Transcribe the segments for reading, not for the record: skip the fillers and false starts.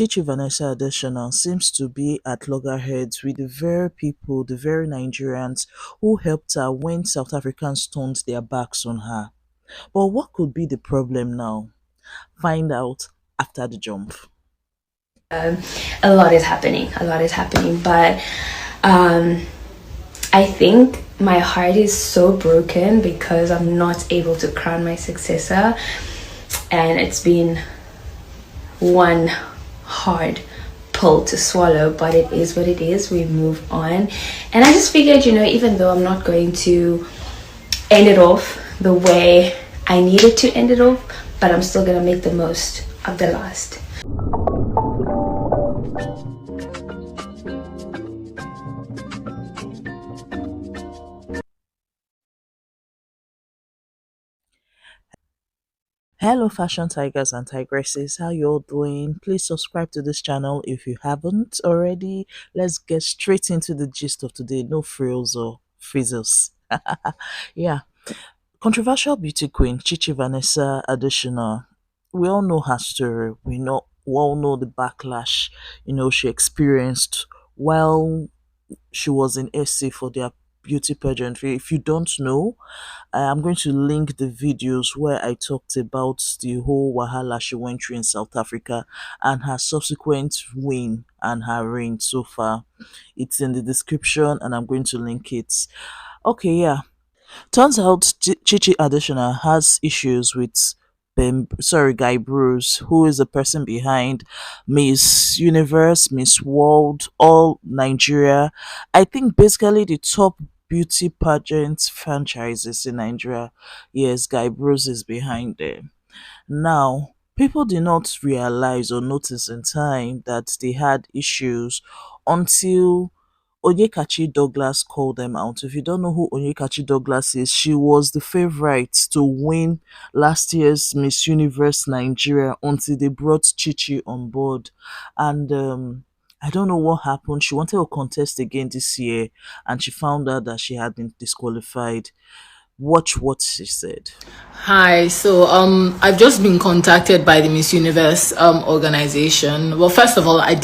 Chichi Vanessa Adetshina seems to be at loggerheads with the very people, the very Nigerians who helped her when South Africans turned their backs on her. But what could be the problem now? Find out after the jump. Um, a lot is happening. A lot is happening, but um, I think my heart is so broken because I'm not able to crown my successor, and it's been one hard pill to swallow, but it is what it is. We move on, and I just figured, even though I'm not going to end it off the way I needed to end it off, but I'm still gonna make the most of the last. Hello fashion tigers and tigresses, how you all doing? Please subscribe to this channel if you haven't already. Let's get straight into the gist of today. No frills or frizzles. Yeah. Controversial beauty queen Chichi Vanessa Adetshina. We all know her story. We all know the backlash she experienced while she was in SC for their beauty pageant. If you don't know, I'm going to link the videos where I talked about the whole wahala she went through in South Africa and her subsequent win and her reign so far. It's in the description and I'm going to link it. Okay, yeah. Turns out Chichi Additional has issues with Guy Bruce, who is the person behind Miss Universe, Miss World, all Nigeria. I think basically the top beauty pageant franchises in Nigeria. Yes, Guy Bruce is behind them. Now, people did not realize or notice in time that they had issues until Onyekachi Douglas called them out. If you don't know who Onyekachi Douglas is, she was the favorite to win last year's Miss Universe Nigeria until they brought Chichi on board. And I don't know what happened. She wanted to contest again this year and she found out that she had been disqualified. Watch what she said. Hi, so I've just been contacted by the Miss Universe organization. Well, first of all, I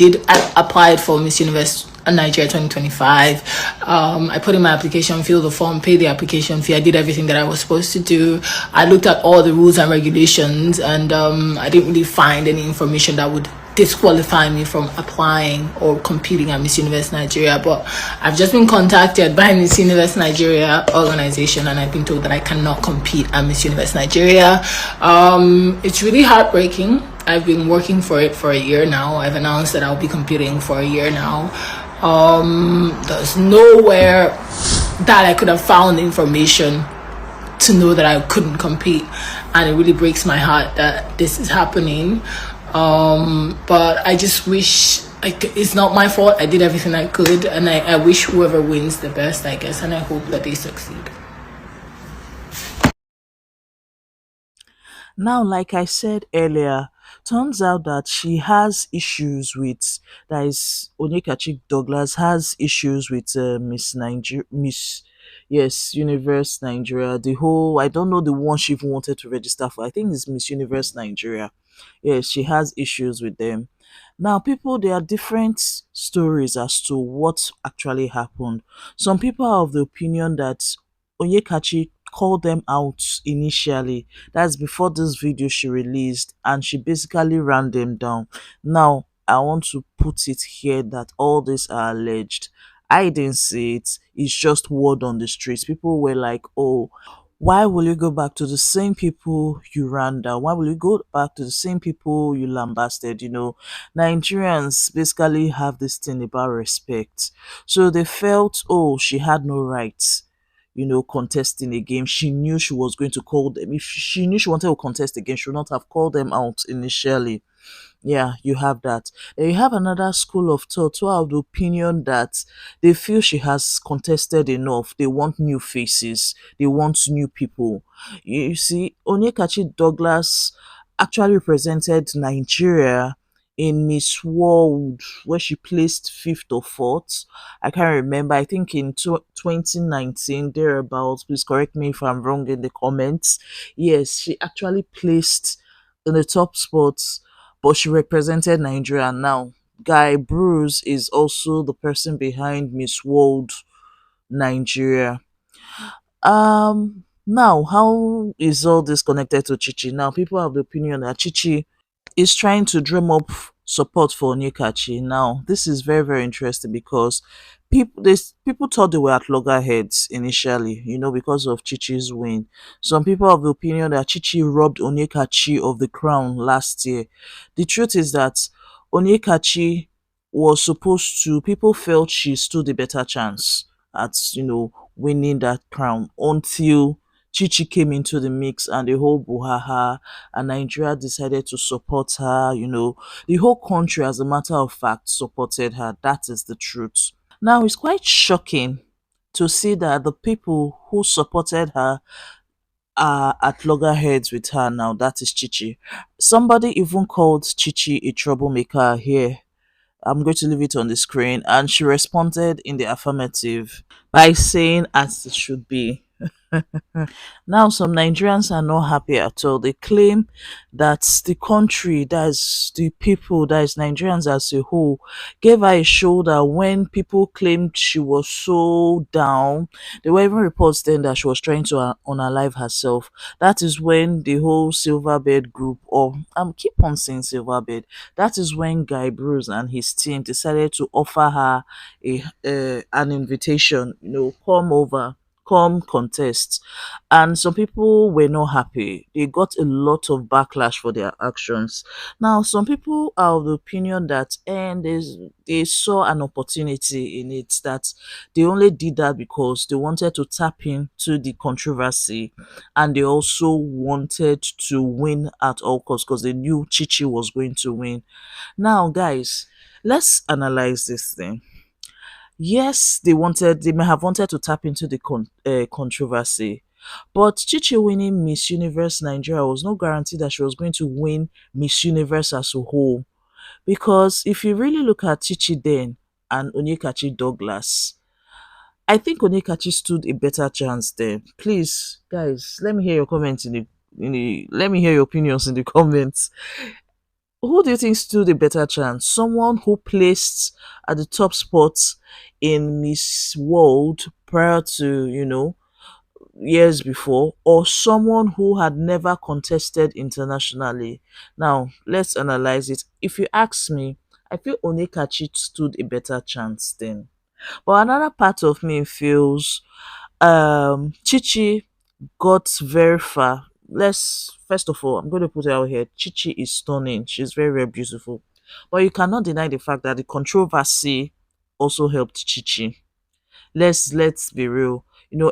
applied for Miss Universe Nigeria 2025. I put in my application, filled the form, paid the application fee. I did everything that I was supposed to do. I looked at all the rules and regulations, and I didn't really find any information that would disqualify me from applying or competing at Miss Universe Nigeria. But I've just been contacted by Miss Universe Nigeria organization, and I've been told that I cannot compete at Miss Universe Nigeria. It's really heartbreaking. I've been working for it for a year now. I've announced that I'll be competing for a year now. There's nowhere that I could have found information to know that I couldn't compete, and it really breaks my heart that this is happening. But I just wish it's not my fault. I did everything I could, and I wish whoever wins the best, I guess, and I hope that they succeed. Now, like I said earlier, turns out that she has issues with, that is, Onyekachi Douglas has issues with yes, Universe Nigeria. The whole, I don't know the one she even wanted to register for. I think it's Miss Universe Nigeria. Yes, she has issues with them. Now, people, there are different stories as to what actually happened. Some people are of the opinion that Onyekachi called them out initially. That's before this video she released, and she basically ran them down. Now, I want to put it here that all these are alleged. I didn't see it. It's just word on the streets. People were like, oh, why will you go back to the same people you ran down? Why will you go back to the same people you lambasted? Nigerians basically have this thing about respect. So they felt, oh, she had no rights, contesting a game. She knew she was going to call them. If she knew she wanted to contest again, she would not have called them out initially. Yeah, you have that. Then you have another school of thought who are of the opinion that they feel she has contested enough. They want new faces. They want new people. You see, Onyekachi Douglas actually represented Nigeria in Miss World, where she placed fifth or fourth. I can't remember. I think in 2019, thereabouts. Please correct me if I'm wrong in the comments. Yes, she actually placed in the top spots, but she represented Nigeria. Now, Guy Bruce is also the person behind Miss World Nigeria. Now, how is all this connected to Chichi? Now, people have the opinion that Chichi is trying to drum up support for Nyekachi. Now, this is very, very interesting because people thought they were at loggerheads initially, because of Chichi's win. Some people have the opinion that Chichi robbed Onyekachi of the crown last year. The truth is that Onyekachi was supposed to, people felt she stood a better chance at, winning that crown until Chichi came into the mix and the whole buhaha, and Nigeria decided to support her. The whole country, as a matter of fact, supported her. That is the truth. Now, it's quite shocking to see that the people who supported her are at loggerheads with her now. That is Chichi. Somebody even called Chichi a troublemaker here. I'm going to leave it on the screen. And she responded in the affirmative by saying, as it should be. Now, some Nigerians are not happy at all. They claim that the country, that is the people, that is Nigerians as a whole, gave her a shoulder when people claimed she was so down. There were even reports then that she was trying to unalive herself. That is when the whole Silverbird group, or keep on saying Silverbird, that is when Guy Bruce and his team decided to offer her an invitation, come over, come contest. And some people were not happy. They got a lot of backlash for their actions. Now, some people are of the opinion that they saw an opportunity in it, that they only did that because they wanted to tap into the controversy, and they also wanted to win at all costs because they knew Chichi was going to win. Now, guys, let's analyze this thing. Yes, they may have wanted to tap into the controversy, but Chichi winning Miss Universe Nigeria was no guarantee that she was going to win Miss Universe as a whole. Because if you really look at Chichi then and Onyekachi Douglas, I think Onyekachi stood a better chance there. Please, guys, let me hear your comments let me hear your opinions in the comments. Who do you think stood a better chance? Someone who placed at the top spot in Miss World prior to, years before, or someone who had never contested internationally? Now, let's analyze it. If you ask me, I feel Onekachi stood a better chance then. But another part of me feels Chichi got very far. Let's First of all, I'm going to put it out here. Chichi is stunning. She's very, very beautiful. But you cannot deny the fact that the controversy also helped Chichi. Let's be real.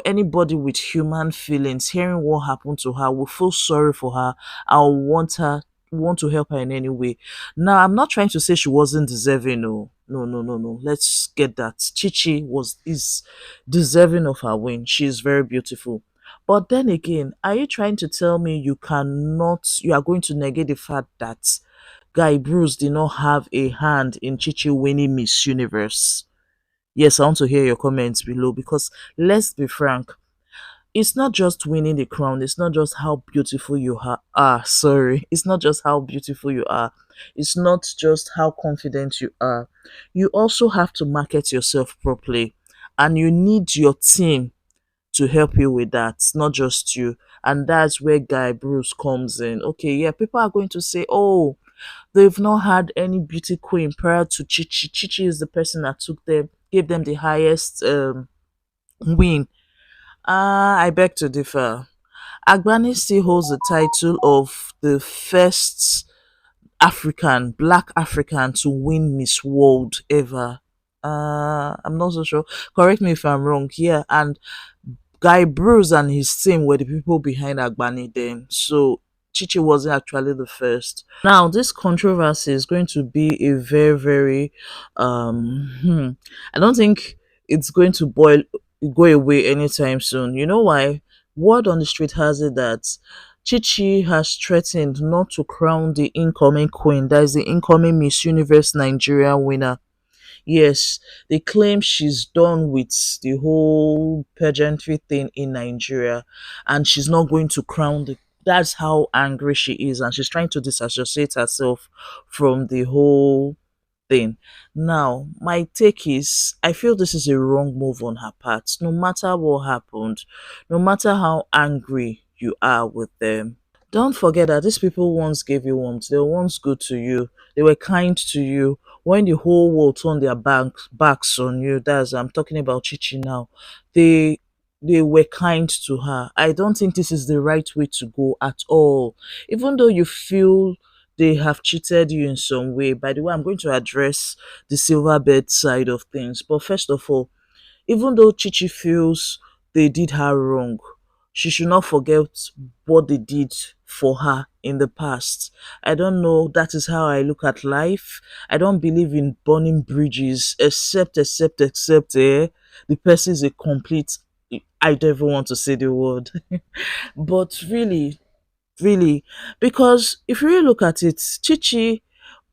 Anybody with human feelings, hearing what happened to her, will feel sorry for her and want to help her in any way. Now, I'm not trying to say she wasn't deserving. No, no, no, no, no. Let's get that. Chichi is deserving of her win. She is very beautiful. But then again, are you trying to tell me you are going to negate the fact that Guy Bruce did not have a hand in Chichi winning Miss Universe? Yes, I want to hear your comments below, because let's be frank, it's not just winning the crown, it's not just how beautiful you sorry, it's not just how beautiful you are, it's not just how confident you are. You also have to market yourself properly, and you need your team to help you with that, not just you. And that's where Guy Bruce comes in. Okay, yeah, people are going to say, oh, they've not had any beauty queen prior to Chichi. Chichi is the person that gave them the highest win. I beg to differ. Agbani still holds the title of the first Black African to win Miss World ever. I'm not so sure. Correct me if I'm wrong here. And Guy Bruce and his team were the people behind Agbani then. So Chichi wasn't actually the first. Now, this controversy is going to be a very, very I don't think it's going to go away anytime soon. You know why? Word on the street has it that Chichi has threatened not to crown the incoming queen, that is the incoming Miss Universe Nigeria winner. Yes, they claim she's done with the whole pageantry thing in Nigeria, and she's not going to crown That's how angry she is, and she's trying to disassociate herself from the whole thing. Now, my take is I feel this is a wrong move on her part. No matter what happened, no matter how angry you are with them, don't forget that these people once gave you warmth. They were once good to you. They were kind to you. When the whole world turned their backs on you, that's I'm talking about Chichi now. They they were kind to her. I don't think this is the right way to go at all. Even though you feel they have cheated you in some way. By the way, I'm going to address the silver bed side of things. But first of all, even though Chichi feels they did her wrong, she should not forget what they did for her in the past. I don't know, that is how I look at life. I don't believe in burning bridges, except the person is a complete, I don't even want to say the word. But really, because if you really look at it, Chichi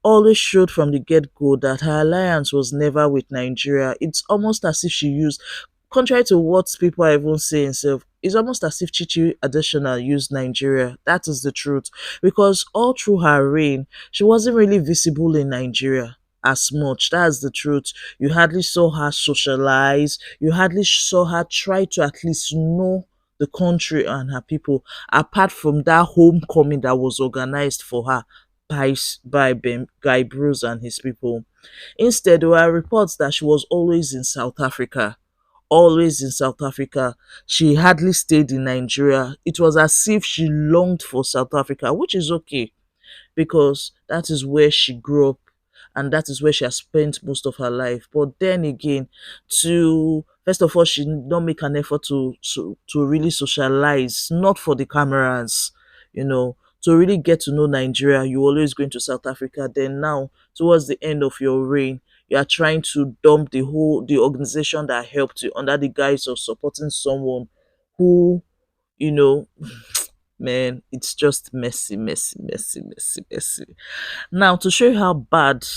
always showed from the get go that her alliance was never with Nigeria. It's almost as if she used, contrary to what people are even saying, self, it's almost as if Chichi Adetshina used Nigeria. That is the truth. Because all through her reign, she wasn't really visible in Nigeria as much. That's the truth. You hardly saw her socialize. You hardly saw her try to at least know the country and her people, apart from that homecoming that was organized for her by Guy Bruce and his people. Instead, there were reports that she was always in South Africa. Always in South Africa. She hardly stayed in Nigeria. It was as if she longed for South Africa, which is okay because that is where she grew up and that is where she has spent most of her life. But then again, to first of all, she did not make an effort to really socialize, not for the cameras, you know, to really get to know Nigeria. You always going to South Africa. Then now, towards the end of your reign, you are trying to dump the organization that helped you under the guise of supporting someone who, you know, man, it's just messy. Now, to show you how bad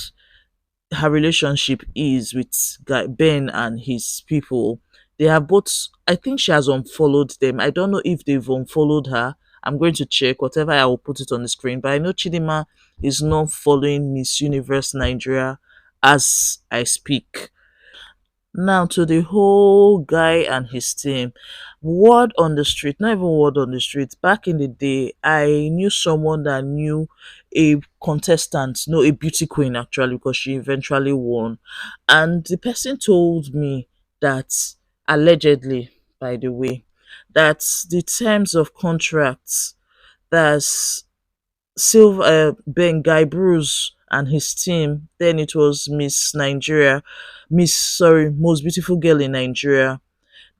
her relationship is with Guy Ben and his people, they have both. I think she has unfollowed them. I don't know if they've unfollowed her. I'm going to check whatever. I will put it on the screen. But I know Chidimma is not following Miss Universe Nigeria as I speak. Now to the whole guy and his team. Word on the street, not even word on the street. Back in the day, I knew someone that knew a contestant, no, a beauty queen actually, because she eventually won. And the person told me that allegedly, by the way, that the terms of contracts that's Silver Ben Guy Bruce and his team. Then it was Miss Nigeria, Miss sorry, most beautiful girl in Nigeria.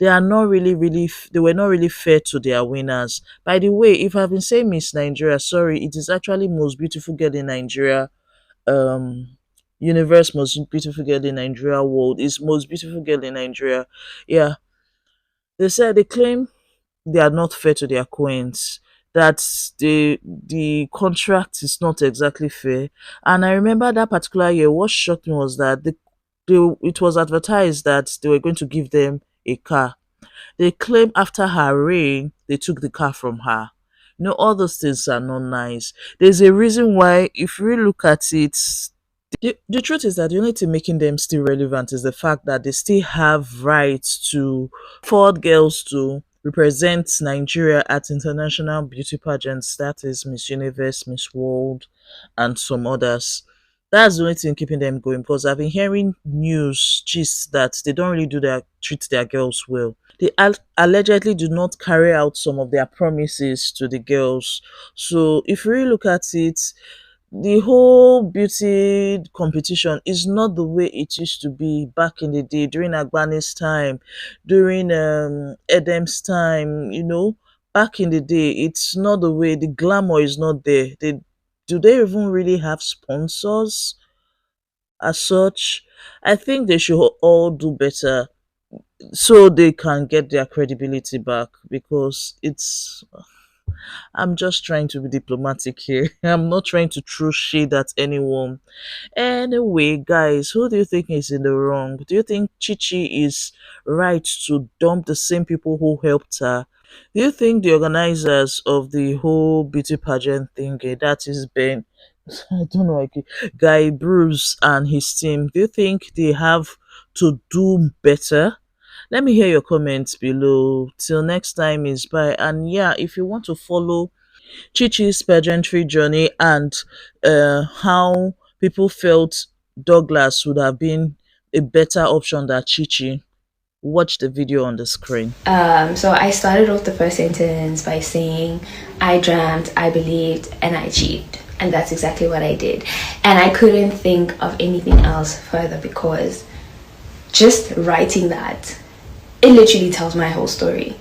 They are not they were not really fair to their winners. By the way, if I've been saying Miss Nigeria, sorry, it is actually most beautiful girl in Nigeria. Um, Universe most beautiful girl in Nigeria world is most beautiful girl in Nigeria. Yeah, they claim they are not fair to their queens, that the contract is not exactly fair. And I remember that particular year, what shocked me was that it was advertised that they were going to give them a car. They claim after her reign they took the car from her. You know, all those things are not nice. There's a reason why, if you really look at it, the truth is that the only thing making them still relevant is the fact that they still have rights to afford girls to represent Nigeria at international beauty pageants, that is Miss Universe, Miss World, and some others. That's the only thing keeping them going because I've been hearing news gist that they don't really treat their girls well. They allegedly do not carry out some of their promises to the girls. So if you really look at it, the whole beauty competition is not the way it used to be back in the day during Agbani's time, during Edem's time, you know. Back in the day, it's not the way, the glamour is not there. Do they even really have sponsors as such? I think they should all do better so they can get their credibility back because it's I'm just trying to be diplomatic here. I'm not trying to throw shade at anyone. Anyway, guys, who do you think is in the wrong? Do you think Chichi is right to dump the same people who helped her? Do you think the organizers of the whole beauty pageant thing, that is Ben, I don't know, like Guy Bruce and his team, do you think they have to do better? Let me hear your comments below. Till next time is bye. And yeah, if you want to follow Chichi's pageantry journey and how people felt Douglas would have been a better option than Chichi, watch the video on the screen. So I started off the first sentence by saying, I dreamt, I believed, and I achieved. And that's exactly what I did. And I couldn't think of anything else further because just writing that, it literally tells my whole story.